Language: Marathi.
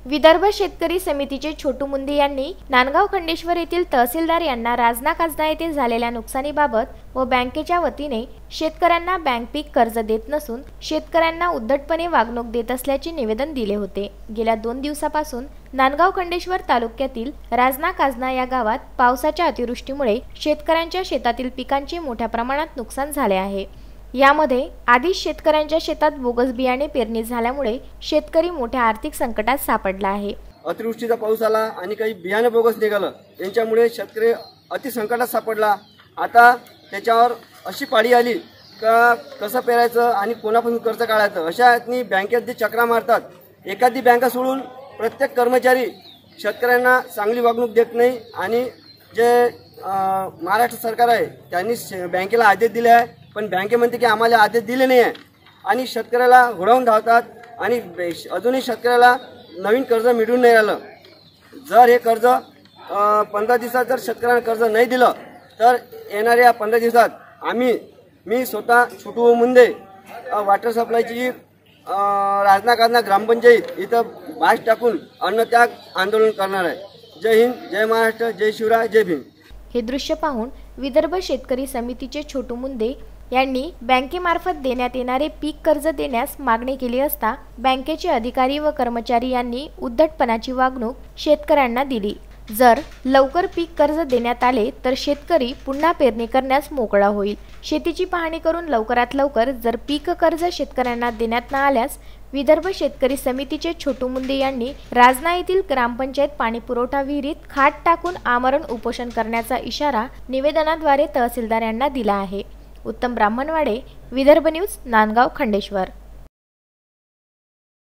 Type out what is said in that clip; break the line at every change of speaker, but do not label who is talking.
विदर्भ शेतकरी समितीचे छोटू मुंदे यांनी नांदगाव खंडेश्वर येथील तहसीलदार यांना राजना काजना येथे झालेल्या नुकसानीबाबत व बँकेच्या वतीने शेतकऱ्यांना बँक पीक कर्ज देत नसून शेतकऱ्यांना उद्धटपणे वागणूक देत असल्याचे निवेदन दिले होते। गेल्या 2 दिवसापासून नांदगाव खंडेश्वर तालुक्यातील राजना काजना या गावात पावसाच्या अतिवृष्टीमुळे शेतकऱ्यांच्या शेतातील पिकांचे मोठ्या प्रमाणात नुकसान झाले आहे। यामध्ये आधीच शेतकऱ्यांच्या शेतात बोगस बियाणे पेरणी झाल्यामुळे शेतकरी मोठ्या आर्थिक संकटात सापडला आहे।
अतिवृष्टीचा पाऊस आला आणि काही बियाणे बोगस निघालं, त्यांच्यामुळे शेतकरी अति संकटात सापडला। आता त्याच्यावर अशी पाळी आली का कसं पेरायचं आणि कोणापासून कर्ज काढायचं अशा यातनी बँकेत जे चक्रा मारतात, एखादी बँक सोडून प्रत्येक कर्मचारी शेतकऱ्यांना चांगली वागणूक देत नाही। आणि जे महाराष्ट्र सरकार आहे त्यांनी बँकेला आदेश दिले आहे, पण बँके म्हणते की आम्हाला आदेश दिले नाही आहे आणि शेतकऱ्याला घोडवून धावतात आणि अजूनही शेतकऱ्याला नवीन कर्ज मिळून नाही राहिलं। जर हे कर्ज 15 दिवसात जर शेतकऱ्यांना कर्ज नाही दिलं तर येणाऱ्या 15 दिवसात मी स्वतः छोटू मुंदे वॉटर सप्लायची राजना काजना ग्रामपंचायत इथं बाज टाकून अन्नत्याग आंदोलन करणार आहे। जय हिंद, जय महाराष्ट्र, जय शिवराय, जय भीम।
हे दृश्य पाहून विदर्भ शेतकरी समितीचे छोटू मुंदे यांनी बँकेमार्फत देण्यात येणारे पीक कर्ज देण्यास मागणी केली असता बँकेचे अधिकारी व कर्मचारी यांनी उद्धटपणाची वागणूक शेतकऱ्यांना दिली। जर लवकर पीक कर्ज देण्यात आले तर शेतकरी पुन्हा पेरणी करण्यास मोकळा होईल। शेतीची पाहणी करून लवकरात लवकर जर पीक कर्ज शेतकऱ्यांना देण्यात न आल्यास विदर्भ शेतकरी समितीचे छोटू मुंदे यांनी राजना येथील ग्रामपंचायत पाणी पुरवठा विहिरीत खाट टाकून आमरण उपोषण करण्याचा इशारा निवेदनाद्वारे तहसीलदार यांना दिला आहे। उत्तम ब्राह्मणवाडे, विदर्भ न्यूज, नांदगाव खंडेश्वर।